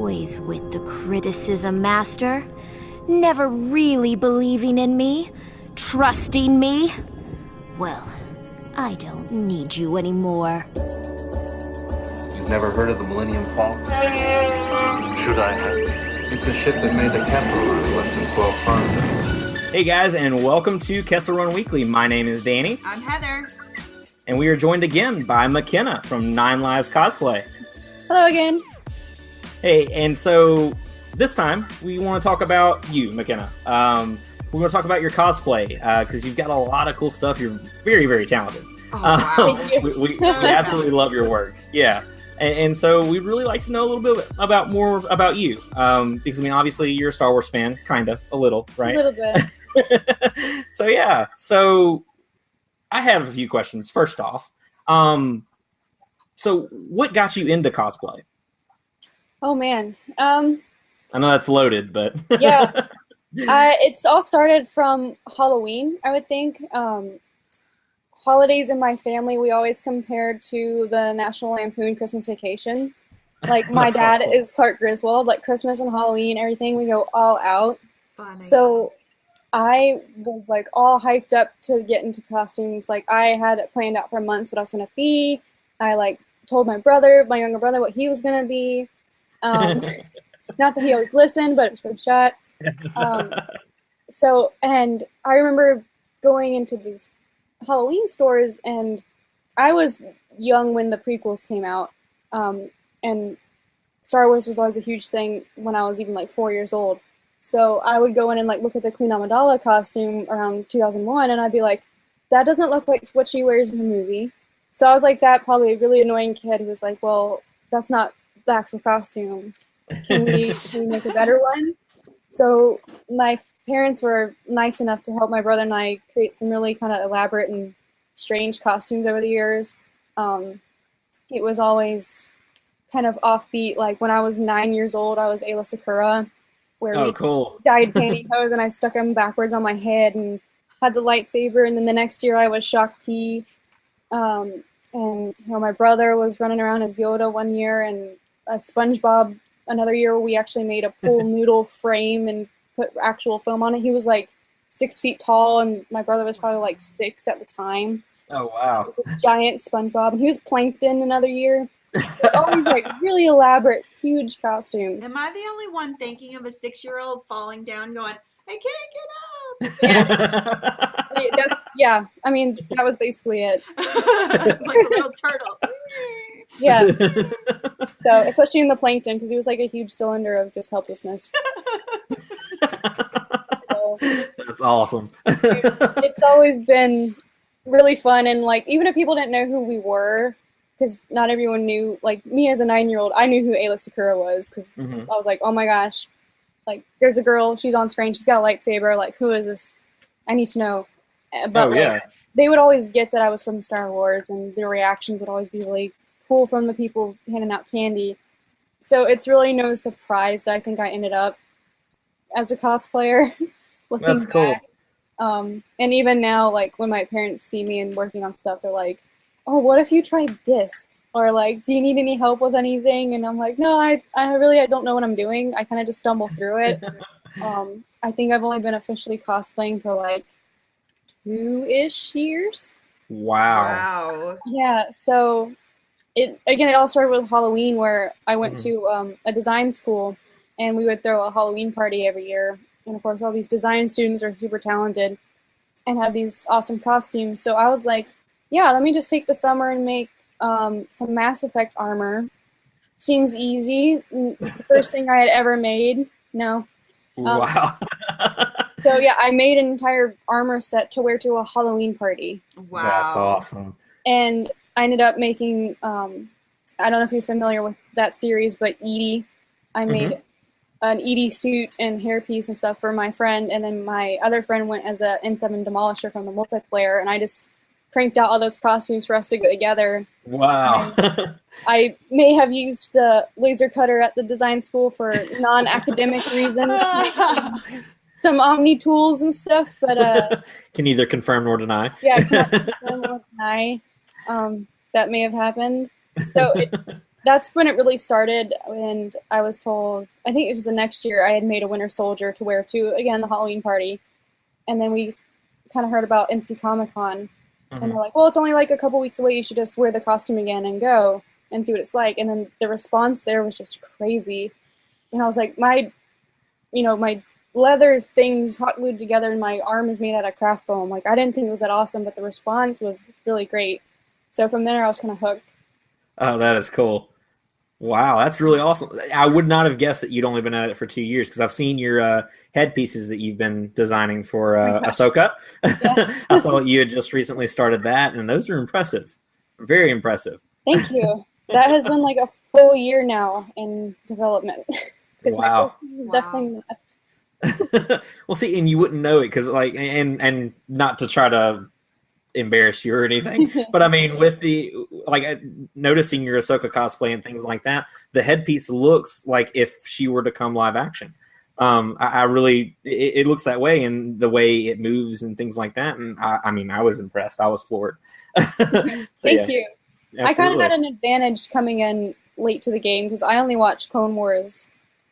always with the criticism, Master. Never really believing in me, trusting me. Well, I don't need you anymore. You've never heard of the Millennium Falcon? Should I have? It's a ship that made the Kessel run in less than 12 parsecs. Hey guys, and welcome to Kessel Run Weekly. My name is Danny. I'm Heather. And we are joined again by McKenna from 9 Lives Cosplay. Hello again. Hey, and so this time we want to talk about you, McKenna. We're going to talk about your cosplay because you've got a lot of cool stuff. You're very, very talented. Oh, wow. We absolutely love your work. Yeah. And so we'd really like to know a little bit more about you. Because, I mean, obviously you're a Star Wars fan, kind of, a little, right? A little bit. So, yeah. So I have a few questions. First off, so what got you into cosplay? Oh, man. I know that's loaded, but... Yeah. It's all started from Halloween, I would think. Holidays in my family, we always compared to the National Lampoon Christmas Vacation. Like, my dad awesome. is Clark Griswold. Like, Christmas and Halloween, everything, we go all out. Funny. So I was, like, all hyped up to get into costumes. Like, I had it planned out for months what I was going to be. I, like, told my younger brother, what he was going to be. Not that he always listened, but it was a good shot. And I remember going into these Halloween stores, and I was young when the prequels came out, and Star Wars was always a huge thing when I was even like 4 years old. So I would go in and like look at the Queen Amidala costume around 2001, and I'd be like, that doesn't look like what she wears in the movie. So I was like that probably a really annoying kid who was like, well, that's not the actual costume. Can we make a better one? So my parents were nice enough to help my brother and I create some really kind of elaborate and strange costumes over the years. It was always kind of offbeat. Like when I was 9 years old, I was Ayla Sakura, where we cool. dyed pantyhose and I stuck them backwards on my head and had the lightsaber. And then the next year I was Shock T. And my brother was running around as Yoda one year, and SpongeBob another year. We actually made a pool noodle frame and put actual foam on it. He was like 6 feet tall, and my brother was probably like 6 at the time. Oh, wow. It was a giant SpongeBob, and he was Plankton another year. Always like really elaborate, huge costumes. Am I the only one thinking of a 6-year-old falling down going, I can't get up? Yeah, I mean, that was basically it. Like a little turtle. Yeah. So, especially in the Plankton, because he was like a huge cylinder of just helplessness. So, that's awesome. It's always been really fun, and like even if people didn't know who we were, because not everyone knew, like me as a 9-year-old, I knew who Ayla Sakura was, because I was like, oh my gosh, like there's a girl, she's on screen, she's got a lightsaber, like who is this? I need to know. But they would always get that I was from Star Wars, and their reactions would always be really cool from the people handing out candy. So it's really no surprise that I think I ended up as a cosplayer. Looking That's cool. back. And even now, like when my parents see me and working on stuff, they're like, oh, what if you tried this? Or like, do you need any help with anything? And I'm like, no, I don't know what I'm doing. I kind of just stumble through it. I think I've only been officially cosplaying for like 2-ish years. Wow. Yeah, so it all started with Halloween, where I went to a design school, and we would throw a Halloween party every year. And of course, all these design students are super talented and have these awesome costumes. So I was like, yeah, let me just take the summer and make some Mass Effect armor. Seems easy. The first thing I had ever made. No. Wow. So yeah, I made an entire armor set to wear to a Halloween party. Wow. That's awesome. And I ended up making, I don't know if you're familiar with that series, but Edie. I made an Edie suit and hairpiece and stuff for my friend, and then my other friend went as a N7 Demolisher from the multiplayer, and I just cranked out all those costumes for us to go together. Wow. I may have used the laser cutter at the design school for non-academic reasons. Some Omni tools and stuff, but can neither confirm nor deny. Yeah, I cannot confirm nor deny that may have happened. So that's when it really started, and I was told, I think it was the next year, I had made a Winter Soldier to wear to, again, the Halloween party. And then we kind of heard about NC Comic-Con, and they're like, well, it's only like a couple weeks away, you should just wear the costume again and go and see what it's like. And then the response there was just crazy. And I was like, my leather things hot glued together and my arm is made out of craft foam. Like, I didn't think it was that awesome, but the response was really great. So from there, I was kind of hooked. Oh, that is cool. Wow, that's really awesome. I would not have guessed that you'd only been at it for 2 years, because I've seen your headpieces that you've been designing for Ahsoka. Yes. I saw that you had just recently started that, and those are impressive. Very impressive. Thank you. That has been like a full year now in development. Wow. My was definitely not. Well, see, and you wouldn't know it because, like, and not to try to embarrass you or anything, but I mean, with the noticing your Ahsoka cosplay and things like that, the headpiece looks like if she were to come live action. I really, it looks that way, and the way it moves and things like that. And I mean, I was impressed. I was floored. Thank you. Absolutely. I kind of had an advantage coming in late to the game because I only watched Clone Wars.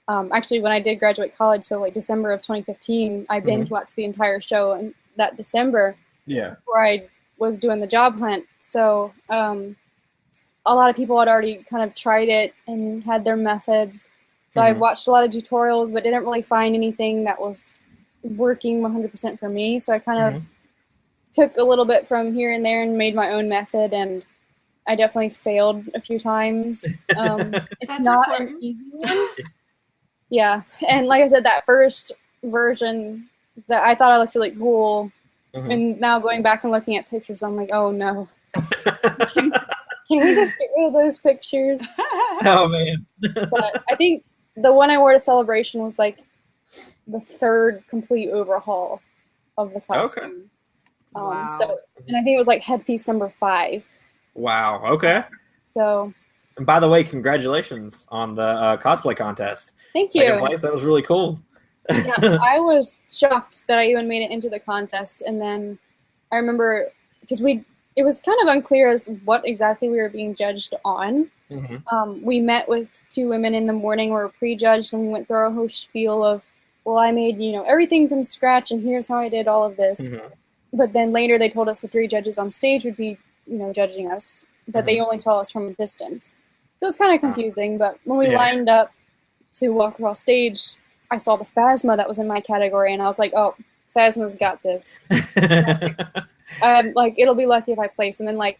Actually, when I did graduate college, so like December of 2015, I binge watched the entire show in that December. Yeah. Where I was doing the job hunt. So a lot of people had already kind of tried it and had their methods. So I watched a lot of tutorials, but didn't really find anything that was working 100% for me. So I kind of took a little bit from here and there and made my own method, and I definitely failed a few times. It's not an easy one. Yeah, and like I said, that first version, that I thought I looked really cool, and now going back and looking at pictures, I'm like, oh no. Can we just get rid of those pictures? Oh man. But I think the one I wore to Celebration was like the third complete overhaul of the costume. Okay. Wow. So, and I think it was like headpiece number 5. Wow. Okay. So. And by the way, congratulations on the cosplay contest. Thank you. Second place. That was really cool. Yeah, I was shocked that I even made it into the contest, and then I remember because it was kind of unclear as what exactly we were being judged on. We met with 2 women in the morning, we were prejudged, and we went through our whole spiel of, well, I made everything from scratch, and here's how I did all of this. But then later they told us the 3 judges on stage would be judging us, but they only saw us from a distance. So it was kind of confusing. But when we lined up to walk across stage, I saw the Phasma that was in my category, and I was like, oh, Phasma's got this. Like, it'll be lucky if I place. And then, like,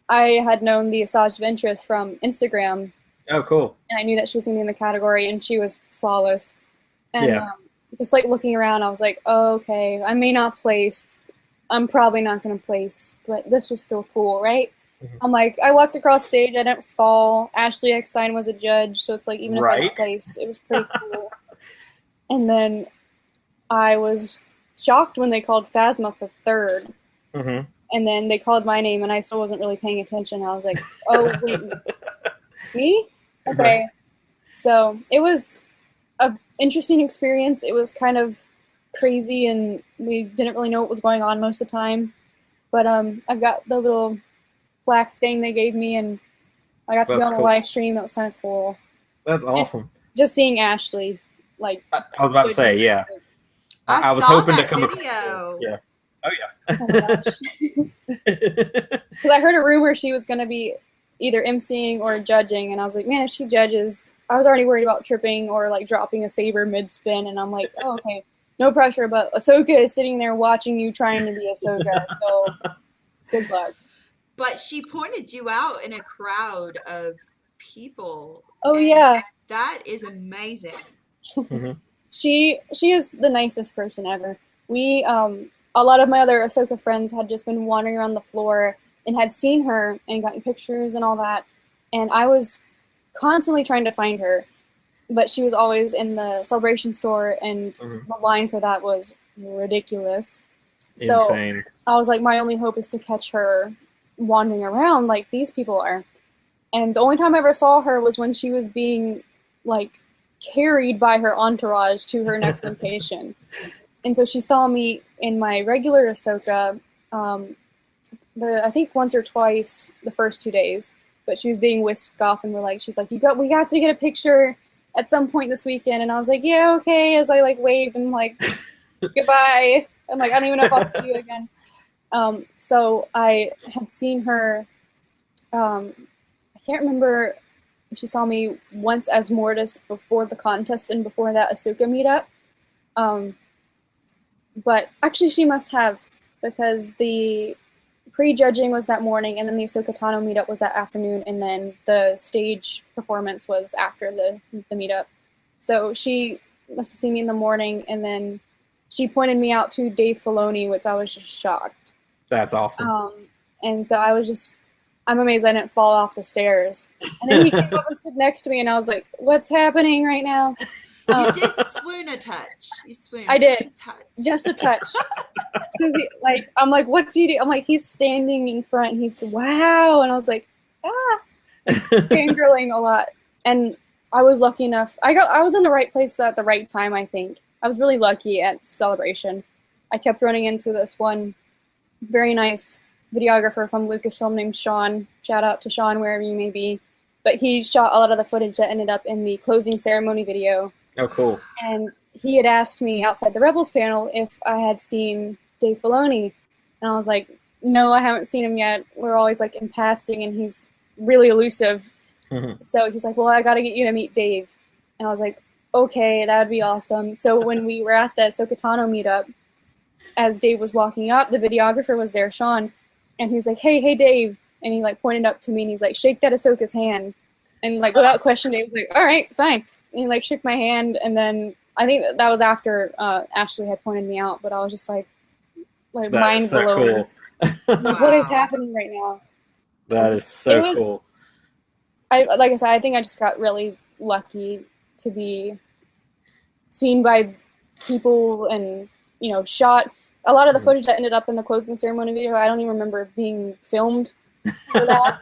I had known the Asajj Ventress from Instagram. Oh, cool. And I knew that she was going to be in the category, and she was flawless. And just, like, looking around, I was like, oh, okay, I may not place. I'm probably not going to place, but this was still cool, right? I'm like, I walked across stage, I didn't fall. Ashley Eckstein was a judge, so it's like, even if I didn't place, it was pretty cool. And then I was shocked when they called Phasma for 3rd. And then they called my name, and I still wasn't really paying attention. I was like, oh, wait, me? Okay. So it was an interesting experience. It was kind of crazy, and we didn't really know what was going on most of the time. But I've got the little plaque thing they gave me, and I got to be on the live stream. That was kind of cool. That's awesome. And just seeing Ashley, like, I was about to say, yeah. I was saw hoping to that come video. Yeah. Oh yeah. Oh my gosh. Because I heard a rumor she was going to be either emceeing or judging, and I was like, man, if she judges, I was already worried about tripping or like dropping a saber mid-spin, and I'm like, oh, okay, no pressure, but Ahsoka is sitting there watching you trying to be Ahsoka, so good luck. But she pointed you out in a crowd of people. Oh yeah. That is amazing. She is the nicest person ever. We a lot of my other Ahsoka friends had just been wandering around the floor and had seen her and gotten pictures and all that, and I was constantly trying to find her, but she was always in the Celebration store, and the line for that was ridiculous. Insane. So I was like, my only hope is to catch her wandering around like these people are. And the only time I ever saw her was when she was being like carried by her entourage to her next location. And so she saw me in my regular Ahsoka, I think once or twice the first 2 days. but she was being whisked off, and she's like, we got to get a picture at some point this weekend, and I was like, yeah, okay, as I waved and goodbye. I'm like, I don't even know if I'll see you again. So I had seen her, I can't remember if she saw me once as Mortis before the contest and before that Ahsoka meetup. But actually she must have, because the pre-judging was that morning, and then the Ahsoka Tano meetup was that afternoon, and then the stage performance was after the meetup. So she must have seen me in the morning, and then she pointed me out to Dave Filoni, which I was just shocked. That's awesome. And so I'm amazed I didn't fall off the stairs. And then he came up and stood next to me, and I was like, what's happening right now? You did swoon a touch. You swooned. I did. Just a touch. Just a touch. I'm like, what do you do? I'm like, he's standing in front. He's, wow. And I was like, fangirling a lot. And I was lucky enough. I was in the right place at the right time, I think. I was really lucky at Celebration. I kept running into this one very nice videographer from Lucasfilm named Sean. Shout out to Sean, wherever you may be. But he shot a lot of the footage that ended up in the closing ceremony video. Oh, cool. And he had asked me outside the Rebels panel if I had seen Dave Filoni. And I was like, no, I haven't seen him yet. We're always in passing, and he's really elusive. So he's like, well, I got to get you to meet Dave. And I was like, okay, that would be awesome. So when we were at the Ahsoka Tano meetup, as Dave was walking up, the videographer was there, Sean, and he was like, hey, Dave. And he pointed up to me, and he's like, shake that Ahsoka's hand. And without question, Dave was like, all right, fine. And he shook my hand, and then I think that was after Ashley had pointed me out, but I was just mind blown. Cool. What is happening right now? That is so cool. Like I said, I think I just got really lucky to be seen by people and, shot. A lot of the footage that ended up in the closing ceremony video, I don't even remember being filmed for that.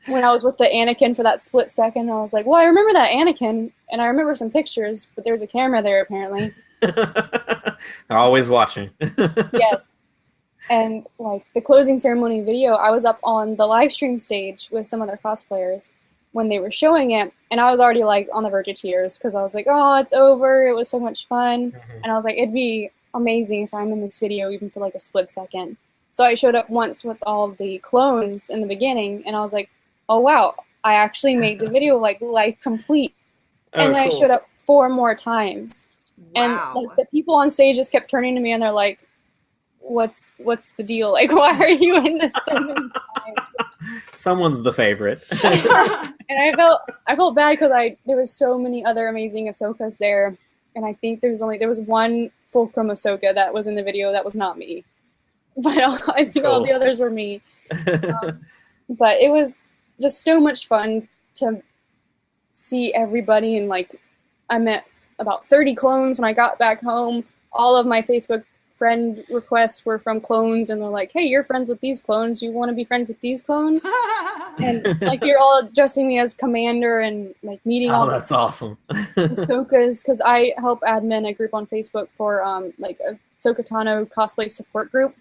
When I was with the Anakin for that split second, I was like, well, I remember that Anakin, and I remember some pictures, but there's a camera there, apparently. They're always watching. Yes. And, the closing ceremony video, I was up on the live stream stage with some other cosplayers when they were showing it, and I was already, on the verge of tears, because I was like, oh, it's over, it was so much fun. And I was like, it'd be amazing if I'm in this video, even for, a split second. So I showed up once with all the clones in the beginning, and I was like, oh wow, I actually made the video life complete. And then cool. I showed up 4 more times. Wow. And the people on stage just kept turning to me, and they're like, what's the deal? Why are you in this so many times? Someone's the favorite. And I felt bad because there was so many other amazing Ahsokas there, and I think there was one fulcrum Ahsoka that was in the video that was not me. But I think all the others were me. But it was just so much fun to see everybody, and I met about 30 clones when I got back home. All of my Facebook friend requests were from clones, and they're like, hey, you're friends with these clones, you want to be friends with these clones? And you're all addressing me as commander, and meeting all that's awesome. Ahsokas, because I help admin a group on Facebook for a Ahsoka Tano cosplay support group.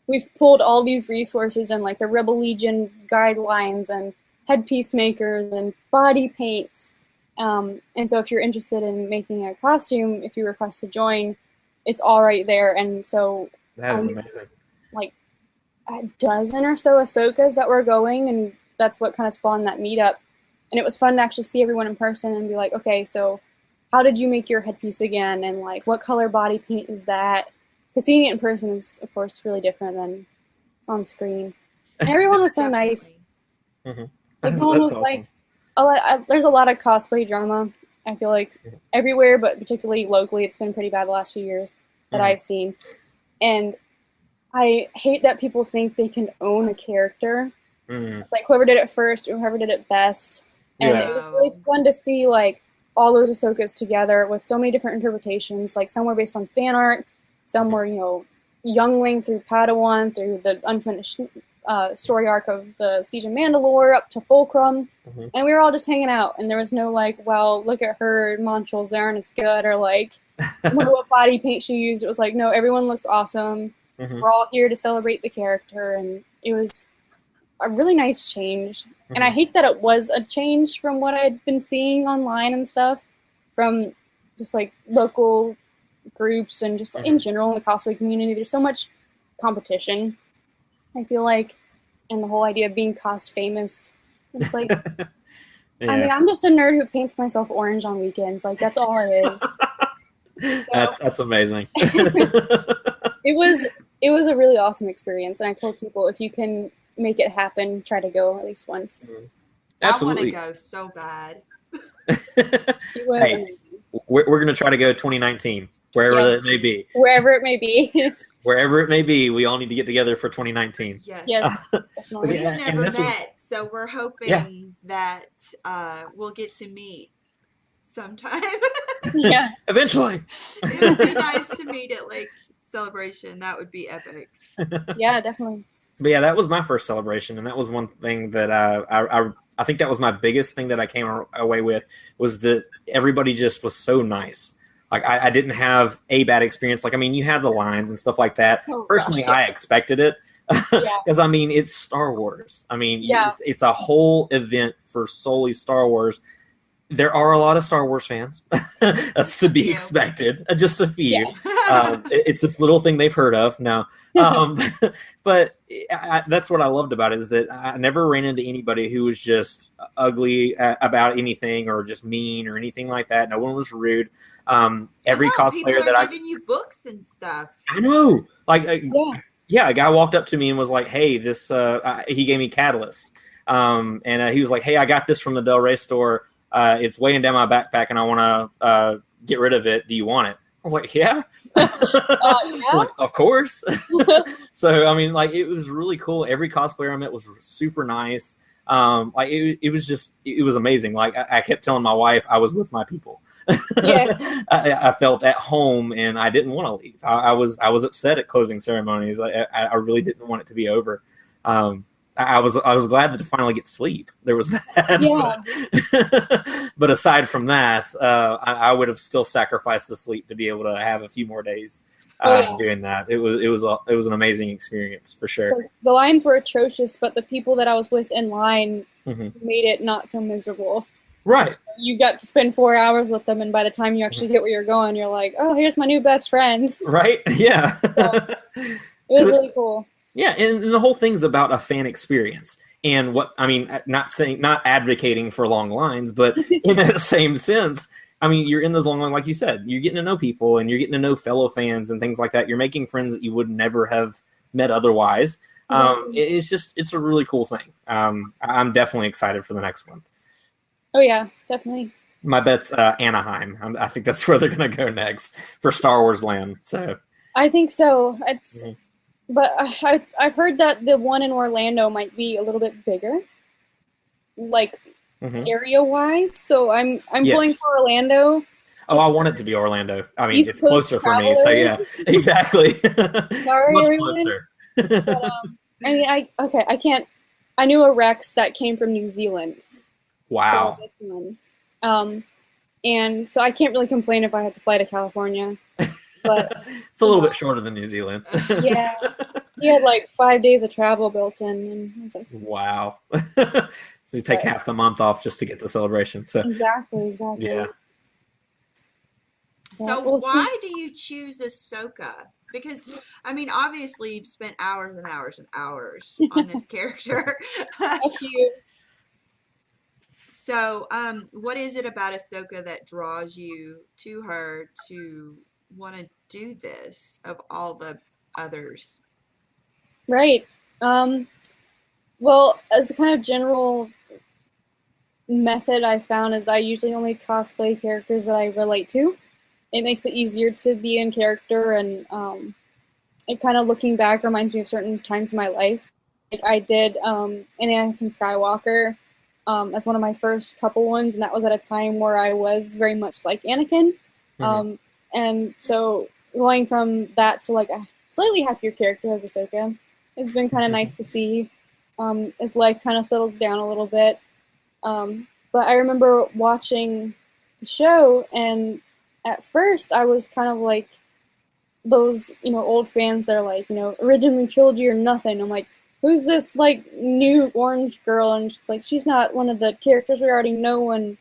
We've pulled all these resources and the Rebel Legion guidelines and headpiece makers and body paints. And so if you're interested in making a costume, if you request to join, it's all right there. And so that is amazing. A dozen or so Ahsokas that were going, and that's what kind of spawned that meetup. And it was fun to actually see everyone in person and be like, okay, so how did you make your headpiece again? And what color body paint is that? Because seeing it in person is, of course, really different than on screen. And everyone was so nice. No one was awesome. There's a lot of cosplay drama, I feel everywhere, but particularly locally, it's been pretty bad the last few years that I've seen. And I hate that people think they can own a character. It's whoever did it first or whoever did it best. And it was really fun to see all those Ahsokas together with so many different interpretations. Some were based on fan art, some were, youngling through Padawan, through the unfinished story arc of the Siege of Mandalore up to Fulcrum. And we were all just hanging out, and there was no well, look at her montrals, they aren't as good, or I wonder what body paint she used. It was no, everyone looks awesome. We're all here to celebrate the character, and it was a really nice change. And I hate that it was a change from what I'd been seeing online and stuff, from just like local groups and just in general in the cosplay community. There's so much competition, I feel like, and the whole idea of being cos famous. It's like, Yeah. I mean, I'm just a nerd who paints myself orange on weekends. Like, that's all it is. So, That's amazing. it was a really awesome experience, and I told people, if you can make it happen, try to go at least once. Absolutely. I want to go so bad. It was amazing. We're going to try to go 2019, wherever it may be. Wherever it may be. Wherever it may be, we all need to get together for 2019. Yes, definitely. We've never this met, so we're hoping that we'll get to meet sometime. Yeah. Eventually. It would be nice to meet at like Celebration. That would be epic. Yeah, definitely. But yeah, that was my first celebration, and that was one thing that I think that was my biggest thing that I came away with, was that everybody just was so nice. Like, I didn't have a bad experience. Like, I mean, you had the lines and stuff like that. Oh, Personally, gosh, yeah. I expected it because, I mean, it's Star Wars. I mean, it's a whole event for solely Star Wars. There are a lot of Star Wars fans. That's to be expected. Just a few. Yes. It's this little thing they've heard of. No. But that's what I loved about it, is that I never ran into anybody who was just ugly about anything or just mean or anything like that. No one was rude. Every cosplayer that giving you books and stuff. I know. Like, a guy walked up to me and was like, "Hey, this." He gave me Catalyst, and he was like, "Hey, I got this from the Del Rey store. It's weighing down my backpack, and I want to get rid of it. Do you want it?" I was like, "Yeah." Like, of course. So, I mean, like, it was really cool. Every cosplayer I met was super nice. Like, it was amazing. Like, I kept telling my wife I was with my people. Yes. I felt at home, and I didn't want to leave. I was upset at closing ceremonies. I really didn't want it to be over. I was glad to finally get sleep. There was that. Yeah. But aside from that, I would have still sacrificed the sleep to be able to have a few more days doing that. It was an amazing experience for sure. So the lines were atrocious, but the people that I was with in line made it not so miserable. Right. You got to spend 4 hours with them, and by the time you actually get where you're going, you're like, "Oh, here's my new best friend." Right. Yeah. So, it was really cool. Yeah, and the whole thing's about a fan experience. And what I mean, not advocating for long lines, but in that same sense, I mean, you're in those long lines, like you said, you're getting to know people, and you're getting to know fellow fans and things like that. You're making friends that you would never have met otherwise. It's a really cool thing. I'm definitely excited for the next one. Oh yeah, definitely. My bet's Anaheim. I think that's where they're going to go next for Star Wars Land. So I think so. It's. But I've heard that the one in Orlando might be a little bit bigger, like area-wise. So I'm pulling for Orlando. Oh, I want it to be Orlando. I mean, East it's closer for me. So yeah, exactly. Sorry, much everyone. closer. But, I mean, I can't. I knew a Rex that came from New Zealand. Wow. This one. And so I can't really complain if I had to fly to California. But it's a little bit shorter than New Zealand. Yeah, he had like 5 days of travel built in, and I was like, wow. So you take half the month off just to get to Celebration. So exactly. Yeah. So why do you choose Ahsoka? Because I mean, obviously you've spent hours and hours and hours on this character. Thank you. So, what is it about Ahsoka that draws you to her to want to do this of all the others? Right. Well, as a kind of general method I found is I usually only cosplay characters that I relate to. It makes it easier to be in character, and it kind of, looking back, reminds me of certain times in my life. Like, I did an Anakin Skywalker as one of my first couple ones, and that was at a time where I was very much like Anakin. And so going from that to like a slightly happier character as Ahsoka has been kind of nice to see as life kind of settles down a little bit. But I remember watching the show, and at first I was kind of like those, old fans that are like, original trilogy or nothing. I'm like, who's this like new orange girl? And she's like, she's not one of the characters we already know, and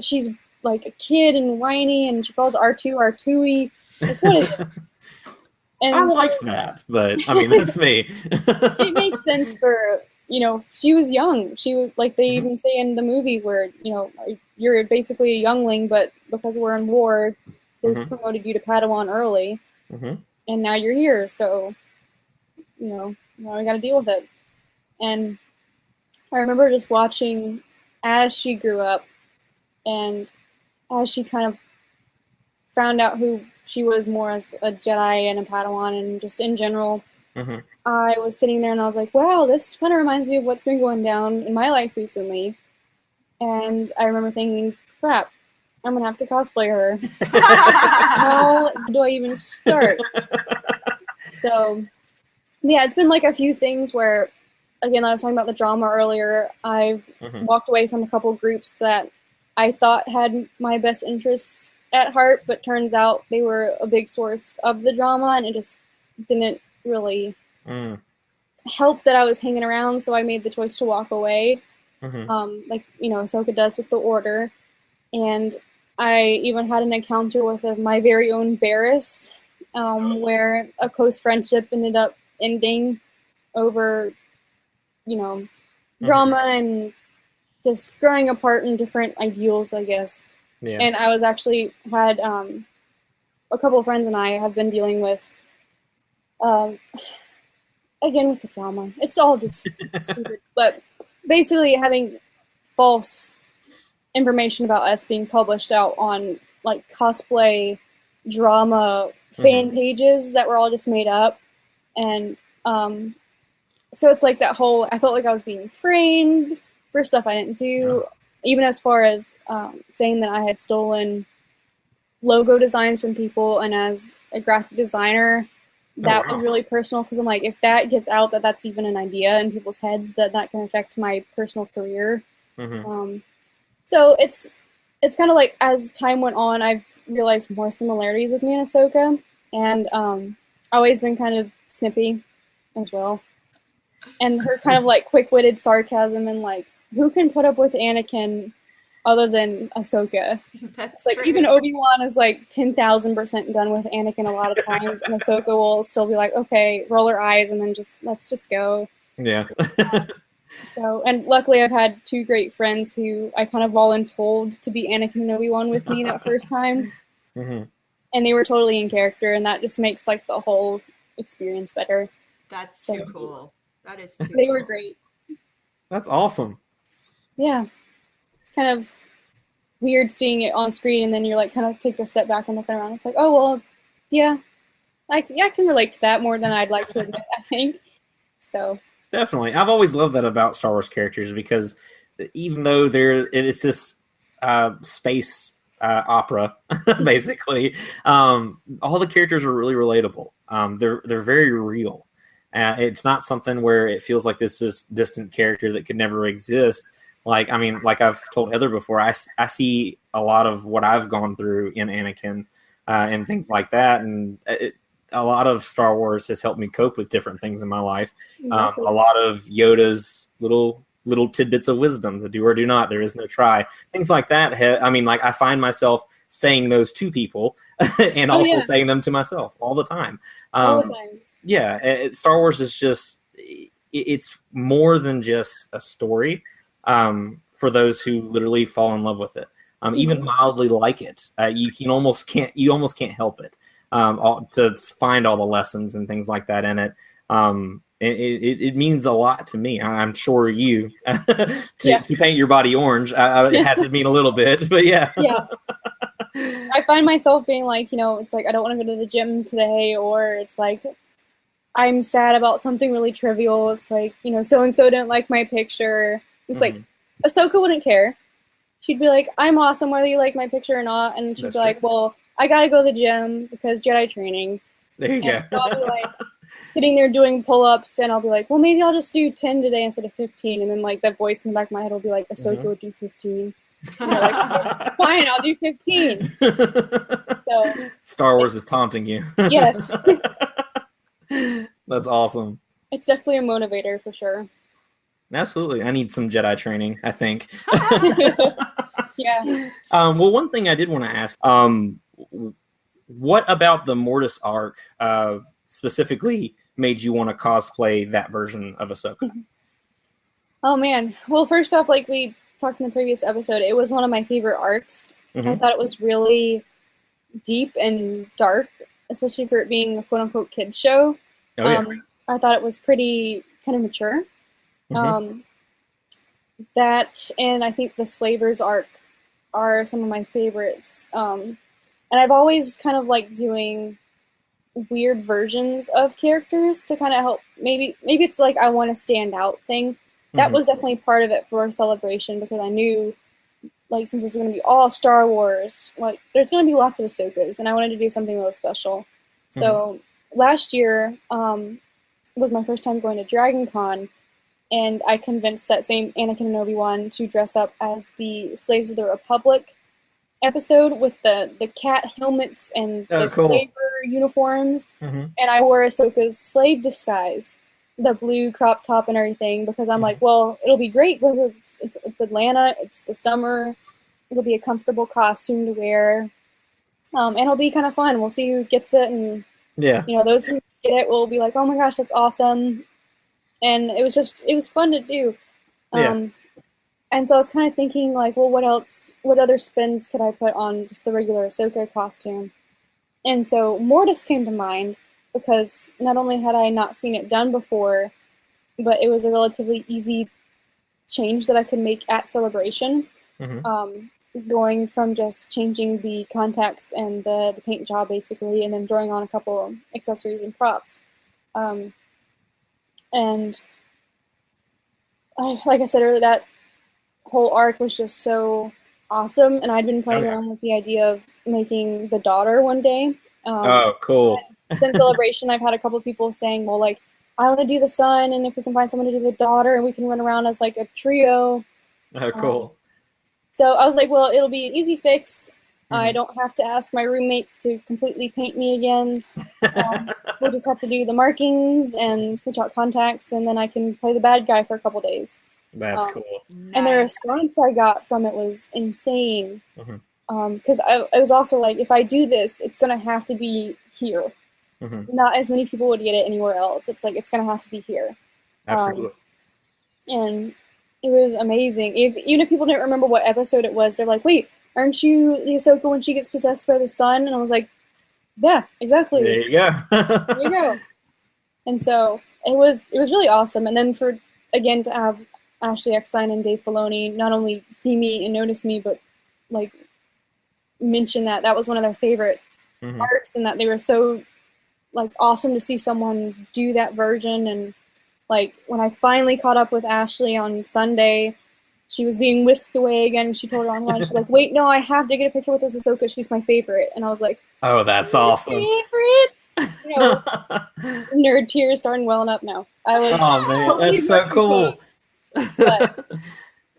she's like a kid and whiny, and she calls R2 R2y. Like, what is it? And I like that, but I mean, that's me. It makes sense for, she was young. She was like, they Mm-hmm. even say in the movie where, you're basically a youngling, but because we're in war, they've Mm-hmm. promoted you to Padawan early, Mm-hmm. and now you're here, so, now we gotta deal with it. And I remember just watching as she grew up, and as she kind of found out who she was more as a Jedi and a Padawan, and just in general, Mm-hmm. I was sitting there and I was like, wow, this kind of reminds me of what's been going down in my life recently. And I remember thinking, crap, I'm going to have to cosplay her. How do I even start? So, yeah, it's been like a few things where, again, I was talking about the drama earlier. I've Mm-hmm. walked away from a couple groups that I thought had my best interests at heart, but turns out they were a big source of the drama, and it just didn't really help that I was hanging around, so I made the choice to walk away. Mm-hmm. Like, Sokka does with the Order. And I even had an encounter with my very own Barris, where a close friendship ended up ending over, drama and just growing apart in different ideals, I guess. Yeah. And I was actually had a couple of friends and I have been dealing with, again with the drama. It's all just stupid, but basically having false information about us being published out on like cosplay drama fan pages that were all just made up, and so it's like that whole, I felt like I was being framed for stuff I didn't do, even as far as saying that I had stolen logo designs from people, and as a graphic designer, that was really personal, because I'm like, if that gets out that that's even an idea in people's heads, that can affect my personal career. So it's kind of like, as time went on, I've realized more similarities with me and Ahsoka, and always been kind of snippy as well. And her kind of like quick-witted sarcasm, and like, who can put up with Anakin other than Ahsoka? That's like true. even Obi-Wan is like 10,000% done with Anakin a lot of times, and Ahsoka will still be like, okay, roll her eyes, and then let's just go. Yeah. So, and luckily I've had two great friends who I kind of voluntold to be Anakin and Obi-Wan with me that first time. And they were totally in character, and that just makes like the whole experience better. That's too cool. That is too They cool. were great. That's awesome. Yeah. It's kind of weird seeing it on screen, and then you're like kind of take a step back and look around. It's like, oh, well, yeah. I can relate to that more than I'd like to admit, I think. So Definitely. I've always loved that about Star Wars characters, because even though it's this space opera, basically, all the characters are really relatable. They're very real. It's not something where it feels like this distant character that could never exist. Like, I mean, like I've told Heather before, I see a lot of what I've gone through in Anakin and things like that, and a lot of Star Wars has helped me cope with different things in my life. exactly. A lot of Yoda's little tidbits of wisdom, the do or do not, there is no try, things like that. I mean, like, I find myself saying those to people and also saying them to myself all the time. All the time. Yeah, Star Wars is just, it's more than just a story for those who literally fall in love with it. Even mildly like it, you almost can't help it. To find all the lessons and things like that in it. It means a lot to me. I'm sure you to paint your body orange. It had to mean a little bit, but yeah. Yeah. I find myself being like, it's like I don't want to go to the gym today, or it's like I'm sad about something really trivial. It's like, so and so didn't like my picture. It's like Ahsoka wouldn't care. She'd be like, I'm awesome whether you like my picture or not, and she'd be like, well, I gotta go to the gym because Jedi training. There you go. So I'll be like sitting there doing pull-ups, and I'll be like, well, maybe I'll just do 10 today instead of 15. And then like that voice in the back of my head will be like, Ahsoka would do 15. And they're like, fine, I'll do 15. So Star Wars is taunting you. yes. That's awesome. It's definitely a motivator for sure. Absolutely. I need some Jedi training, I think. Yeah. Well, one thing I did want to ask, what about the Mortis arc specifically made you want to cosplay that version of Ahsoka? Oh man. Well, first off, like we talked in the previous episode, it was one of my favorite arcs. I thought it was really deep and dark, especially for it being a quote-unquote kids show. Oh, yeah. I thought it was pretty kind of mature. That and I think the Slavers arc are some of my favorites. And I've always kind of liked doing weird versions of characters to kind of help. Maybe it's like I want to stand out thing. That was definitely part of it for Celebration because I knew, like, since it's going to be all Star Wars, like, there's going to be lots of Ahsokas, and I wanted to do something really special. So last year was my first time going to Dragon Con, and I convinced that same Anakin and Obi-Wan to dress up as the Slaves of the Republic episode with the cat helmets and the slaver uniforms, and I wore Ahsoka's slave disguise, the blue crop top and everything, because I'm like, well, it'll be great because it's Atlanta, it's the summer, it'll be a comfortable costume to wear, and it'll be kind of fun. We'll see who gets it, and those who get it will be like, oh my gosh, that's awesome. And it was fun to do. And so I was kind of thinking, like, well, what other spins could I put on just the regular Ahsoka costume? And so Mortis came to mind because not only had I not seen it done before, but it was a relatively easy change that I could make at Celebration. Going from just changing the contacts and the paint job, basically, and then throwing on a couple of accessories and props. And like I said earlier, that whole arc was just so awesome, and I'd been playing around with the idea of making the daughter one day. Cool. Since Celebration, I've had a couple of people saying, well, like, I want to do the son, and if we can find someone to do the daughter, and we can run around as, like, a trio. Oh, cool. So I was like, well, it'll be an easy fix. I don't have to ask my roommates to completely paint me again. We'll just have to do the markings and switch out contacts, and then I can play the bad guy for a couple days. That's cool. And the response I got from it was insane. Because I was also like, if I do this, it's going to have to be here. Not as many people would get it anywhere else. It's like, it's going to have to be here. Absolutely. And it was amazing. Even if people didn't remember what episode it was, they're like, wait, aren't you the Ahsoka when she gets possessed by the sun? And I was like, yeah, exactly. There you go. There you go. And so it was really awesome. And then to have Ashley Eckstein and Dave Filoni not only see me and notice me, but like mention that was one of their favorite arcs, and that they were so like awesome to see someone do that version. And like when I finally caught up with Ashley on Sunday, she was being whisked away again. She told her online, she's like, wait, no, I have to get a picture with this Ahsoka. She's my favorite. And I was like, oh, that's awesome. Favorite? You know, nerd tears starting welling up now. I was, oh man, that's so cool. But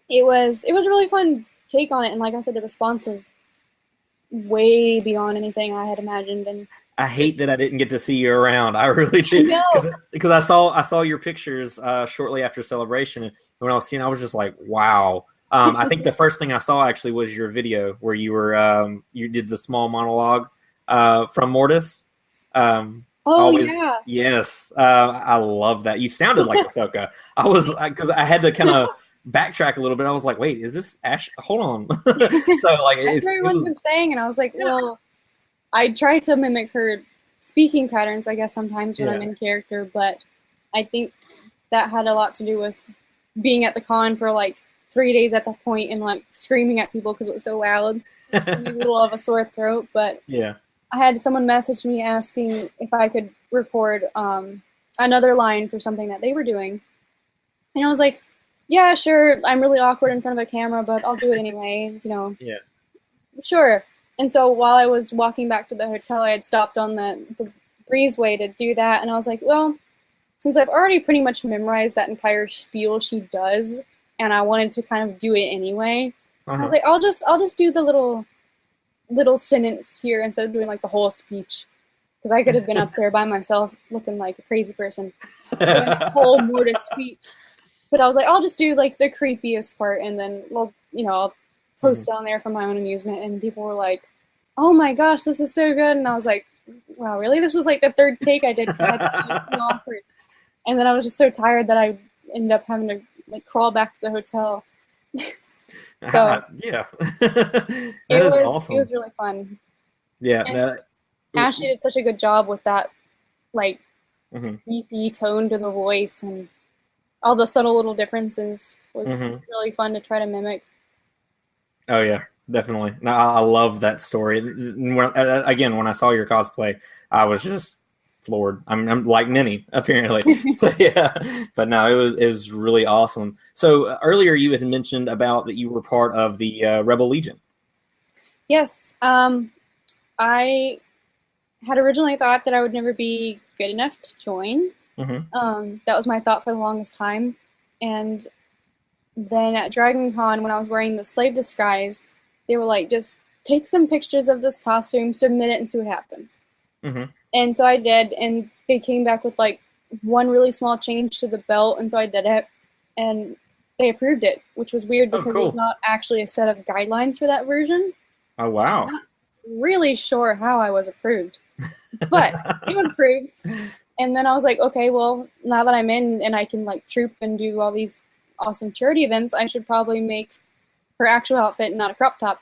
it was a really fun take on it. And like I said, the response was way beyond anything I had imagined. And I hate that I didn't get to see you around. I really did, because I saw your pictures shortly after Celebration, and when I was seeing, I was just like, wow. I think the first thing I saw actually was your video where you were you did the small monologue from Mortis. Yeah. Yes, I love that. You sounded like Ahsoka. I was because I had to kind of backtrack a little bit. I was like, wait, is this Ash? Hold on. So like, that's what everyone's been saying, and I was like, well. I try to mimic her speaking patterns, I guess, sometimes when I'm in character, but I think that had a lot to do with being at the con for like 3 days at that point and like screaming at people because it was so loud. A little of a sore throat, but I had someone message me asking if I could record another line for something that they were doing. And I was like, yeah, sure, I'm really awkward in front of a camera, but I'll do it anyway, you know. Yeah. Sure. And so while I was walking back to the hotel, I had stopped on the breezeway to do that. And I was like, well, since I've already pretty much memorized that entire spiel she does, and I wanted to kind of do it anyway, I was like, I'll just do the little sentence here instead of doing like the whole speech. because I could have been up there by myself looking like a crazy person doing that whole Mortis speech. But I was like, I'll just do like the creepiest part, and then I'll post down there for my own amusement. And people were like, "Oh my gosh, this is so good!" And I was like, "Wow, really? This was like the third take I did because I thought it was too awkward." And then I was just so tired that I ended up having to like crawl back to the hotel. So yeah, it was really fun. Yeah, and Ashley did such a good job with that, like creepy tone to the voice, and all the subtle little differences was really fun to try to mimic. Oh yeah, definitely. No, I love that story. Again, when I saw your cosplay, I was just floored. I'm like many, apparently. So yeah, but no, it was really awesome. So earlier you had mentioned about that you were part of the Rebel Legion. Yes, I had originally thought that I would never be good enough to join. That was my thought for the longest time. And then at Dragon Con, when I was wearing the slave disguise, they were like, just take some pictures of this costume, submit it, and see what happens. And so I did, and they came back with like one really small change to the belt, and so I did it, and they approved it, which was weird because cool. there's not actually a set of guidelines for that version. Oh wow! I'm not really sure how I was approved, but it was approved. And then I was like, okay, well, now that I'm in and I can like troop and do all these awesome charity events, I should probably make her actual outfit and not a crop top.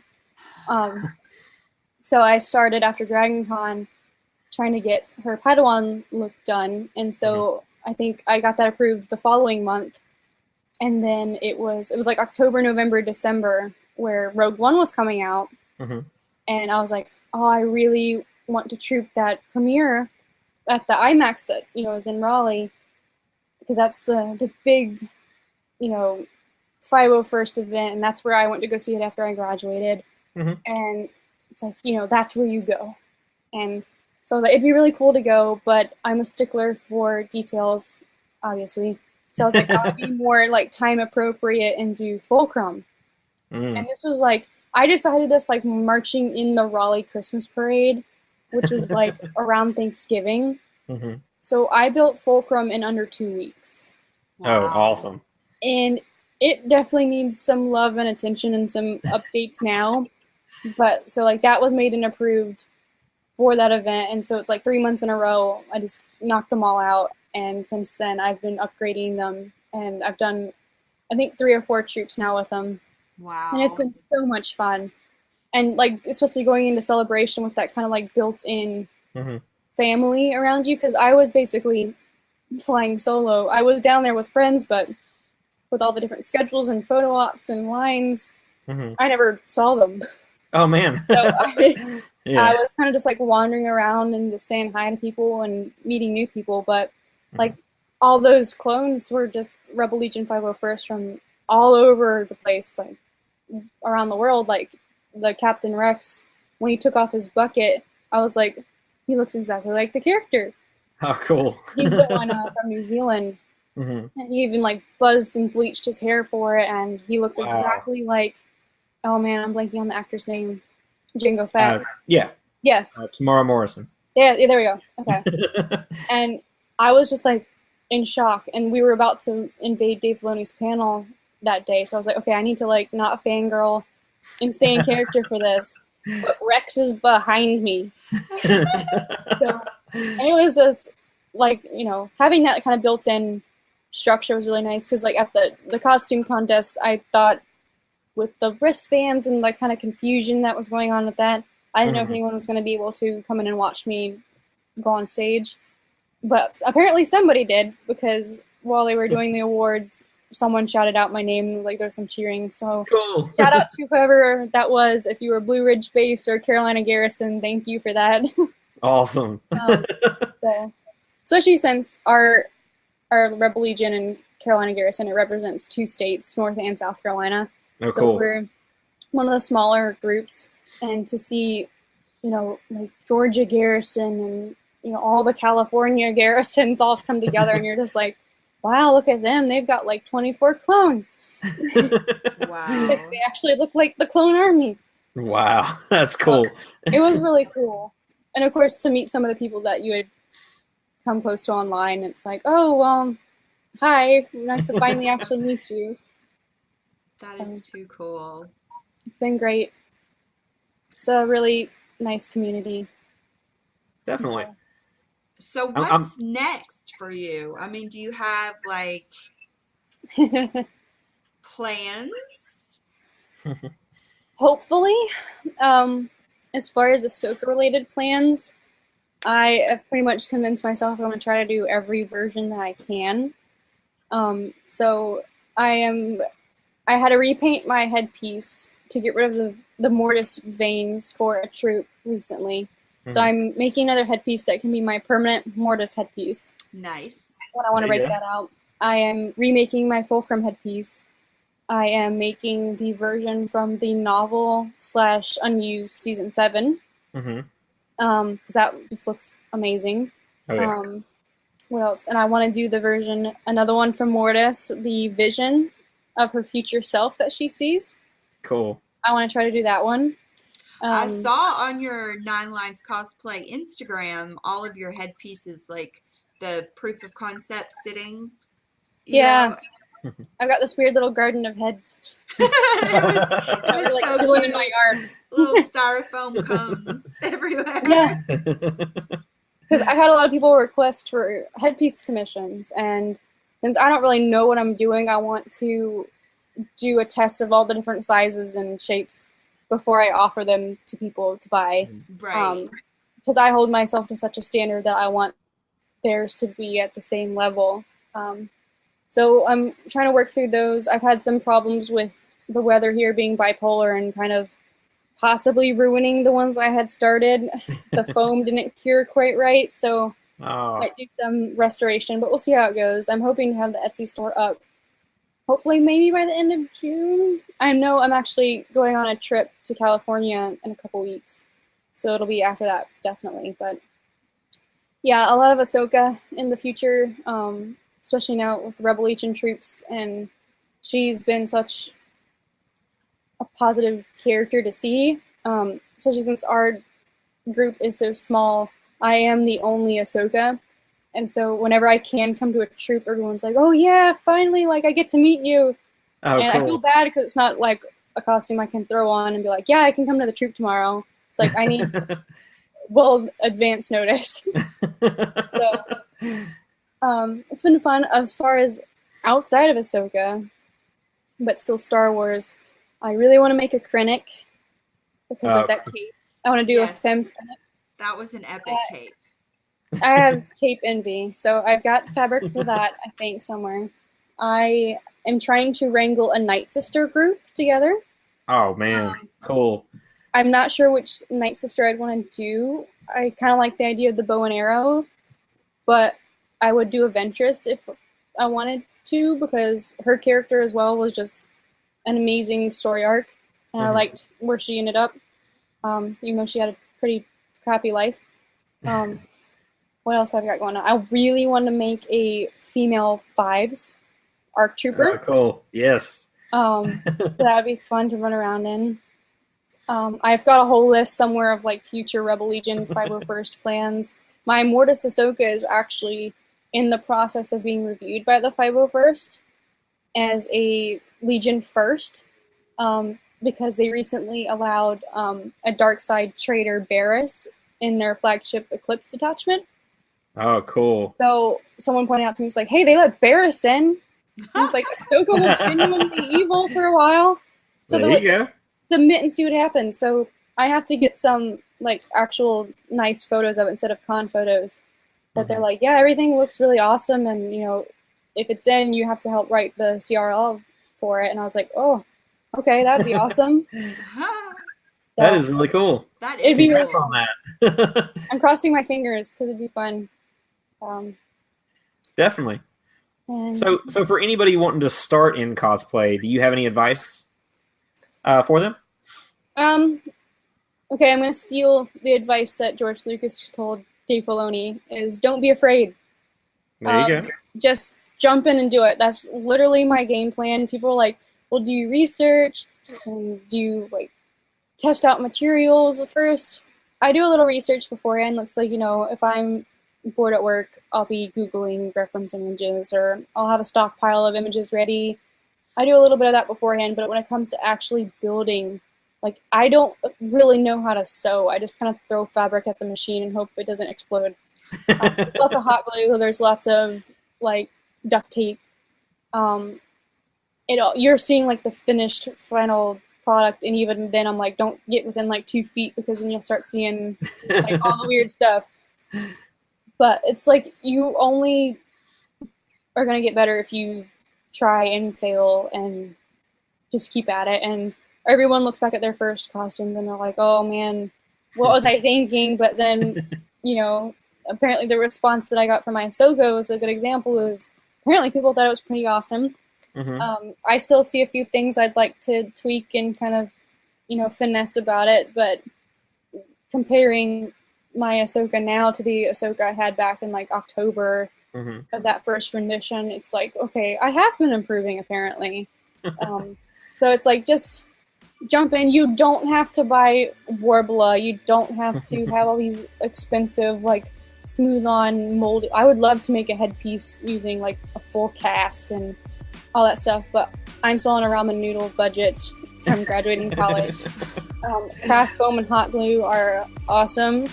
So I started after Dragon Con trying to get her Padawan look done, and so I think I got that approved the following month. And then it was like October, November, December where Rogue One was coming out, and I was like, oh, I really want to troop that premiere at the IMAX that is in Raleigh, because that's the big 501st event, and that's where I went to go see it after I graduated. And it's like, that's where you go. And so I was like, it'd be really cool to go, but I'm a stickler for details, obviously. So I was like, I'll be more like time appropriate and do Fulcrum. And this was like, I decided this like marching in the Raleigh Christmas parade, which was like around Thanksgiving. So I built Fulcrum in under 2 weeks. Wow. Oh, awesome. And it definitely needs some love and attention and some updates now. But so like that was made and approved for that event. And so it's like 3 months in a row, I just knocked them all out. And since then I've been upgrading them, and I've done, I think 3 or 4 troops now with them. Wow. And it's been so much fun. And like, especially going into Celebration with that kind of like built-in family around you. Cause I was basically flying solo. I was down there with friends, but with all the different schedules and photo ops and lines, I never saw them. Oh man. So I was kind of just like wandering around and just saying hi to people and meeting new people. But like all those clones were just Rebel Legion 501st from all over the place, like around the world. Like the Captain Rex, when he took off his bucket, I was like, he looks exactly like the character. Oh, cool. He's the one from New Zealand. And he even like buzzed and bleached his hair for it, and he looks exactly like, oh man, I'm blanking on the actor's name. Jango Fett. Yeah. Yes. Tamara Morrison. Yeah, there we go. Okay. And I was just like in shock, and we were about to invade Dave Filoni's panel that day, so I was like, okay, I need to like not fangirl and stay in character for this. But Rex is behind me. So, and it was just like, having that kind of built-in structure was really nice, because like at the costume contest, I thought with the wristbands and the kind of confusion that was going on with that, I didn't know if anyone was going to be able to come in and watch me go on stage. But apparently somebody did, because while they were doing the awards, someone shouted out my name, like there's some cheering. So cool. Shout out to whoever that was. If you were Blue Ridge Base or Carolina Garrison, thank you for that. Awesome. So, especially since our Rebel Legion and Carolina Garrison, it represents 2 states, North and South Carolina. Oh, so cool. We're one of the smaller groups, and to see, like Georgia Garrison and all the California garrisons all come together, and you're just like, wow, look at them. They've got like 24 clones. Wow. They actually look like the clone army. Wow, that's cool. It was really cool. And of course, to meet some of the people that you had come close to online, it's like, oh, well, hi, nice to finally actually meet you. That is too cool. It's been great. It's a really nice community. Definitely. So what's next for you? I mean, do you have like plans? Hopefully. As far as Ahsoka related plans, I have pretty much convinced myself I'm going to try to do every version that I can. So I had to repaint my headpiece to get rid of the Mortis veins for a troop recently. So I'm making another headpiece that can be my permanent Mortis headpiece. Nice. When I want to break that out. I am remaking my Fulcrum headpiece. I am making the version from the novel / unused season 7. Because that just looks amazing. Oh, yeah. What else? And I want to do another one from Mortis, the vision of her future self that she sees. Cool. I want to try to do that one. I saw on your 9 Lives Cosplay Instagram all of your headpieces, like the proof of concept sitting. Yeah. I've got this weird little garden of heads. it was like so chilling cute. in my yard. Little styrofoam cones everywhere. Yeah. Because I had a lot of people request for headpiece commissions, and since I don't really know what I'm doing, I want to do a test of all the different sizes and shapes before I offer them to people to buy. Right. Because I hold myself to such a standard that I want theirs to be at the same level. So I'm trying to work through those. I've had some problems with the weather here being bipolar and kind of possibly ruining the ones I had started. The foam didn't cure quite right, so I might do some restoration, but we'll see how it goes. I'm hoping to have the Etsy store up hopefully maybe by the end of June. I know I'm actually going on a trip to California in a couple weeks, so it'll be after that, definitely. But yeah, a lot of Ahsoka in the future, especially now with the Rebel Legion troops, and she's been such a positive character to see, especially since our group is so small. I am the only Ahsoka, and so whenever I can come to a troop, everyone's like, oh yeah, finally, like, I get to meet you. Oh, and cool. I feel bad because it's not like a costume I can throw on and be like, yeah, I can come to the troop tomorrow. It's like, I need advance notice. So it's been fun as far as outside of Ahsoka, but still Star Wars. I really want to make a Krennic because of that cape. I want to do a femme Krennic. That was an epic cape. I have cape envy, so I've got fabric for that, I think, somewhere. I am trying to wrangle a Night Sister group together. Oh, man. Cool. I'm not sure which Night Sister I'd want to do. I kind of like the idea of the bow and arrow, but I would do a Ventress if I wanted to, because her character as well was just an amazing story arc, and I liked where she ended up, even though she had a pretty crappy life. What else have I got going on? I really want to make a female 5s ARC Trooper. Oh, cool. Yes. So that would be fun to run around in. I've got a whole list somewhere of like future Rebel Legion 501st plans. My Mortis Ahsoka is actually in the process of being reviewed by the 501st as a Legion First, because they recently allowed a dark side traitor, Barriss, in their flagship Eclipse detachment. Oh, cool. So someone pointed out to me, it's like, hey, they let Barriss in. And it's like, Ahsoka was genuinely evil for a while. So there you go. Submit and see what happens. So I have to get some like actual nice photos of it instead of con photos. But they're like, yeah, everything looks really awesome, and if it's in, you have to help write the CRL for it. And I was like, oh, okay, that'd be awesome. That is really cool. That is Congrats cool. on that. I'm crossing my fingers because it'd be fun. Definitely. And So for anybody wanting to start in cosplay, do you have any advice for them? okay, I'm gonna steal the advice that George Lucas told Dave Filoni: is don't be afraid. There you go. Just jump in and do it. That's literally my game plan. People are like, well, do you research? And do you like test out materials first? I do a little research beforehand. Let's like, if I'm bored at work, I'll be Googling reference images, or I'll have a stockpile of images ready. I do a little bit of that beforehand, but when it comes to actually building, like, I don't really know how to sew. I just kind of throw fabric at the machine and hope it doesn't explode. Lots of hot glue. There's lots of like duct tape. You're seeing like the finished final product, and even then I'm like, don't get within like 2 feet, because then you'll start seeing like all the weird stuff. But it's like, you only are gonna get better if you try and fail and just keep at it. And everyone looks back at their first costumes and they're like, oh man, what was I thinking? But then, apparently the response that I got from my Sokka was a good example. Is apparently people thought it was pretty awesome. Mm-hmm. I still see a few things I'd like to tweak and kind of, finesse about it. But comparing my Ahsoka now to the Ahsoka I had back in like October of that first rendition, it's like, okay, I have been improving apparently. So it's like, just jump in. You don't have to buy Warbler. You don't have to have all these expensive like smooth on molded. I would love to make a headpiece using like a full cast and all that stuff, but I'm still on a ramen noodle budget from graduating college. Craft foam and hot glue are awesome.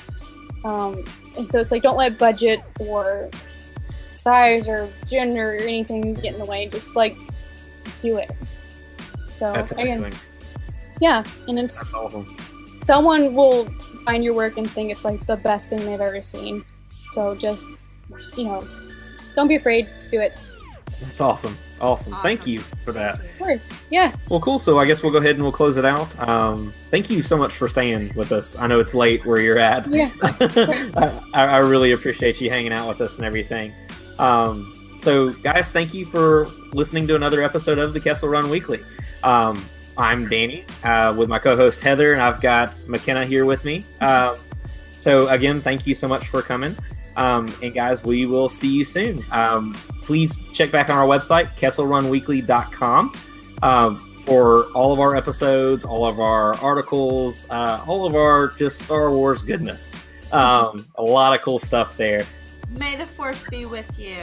And so it's like, don't let budget or size or gender or anything get in the way. Just like do it. So That's amazing. again, yeah, and it's That's awesome. Someone will find your work and think it's like the best thing they've ever seen. So just, don't be afraid, do it. That's awesome. Awesome. Thank you for that. Of course, yeah. Well, cool. So I guess we'll go ahead and we'll close it out. Thank you so much for staying with us. I know it's late where you're at. Yeah. I really appreciate you hanging out with us and everything. So, guys, thank you for listening to another episode of the Kessel Run Weekly. I'm Danny with my co-host Heather, and I've got McKenna here with me. So, again, thank you so much for coming. And, guys, we will see you soon. Please check back on our website, kesselrunweekly.com, for all of our episodes, all of our articles, all of our just Star Wars goodness. A lot of cool stuff there. May the Force be with you.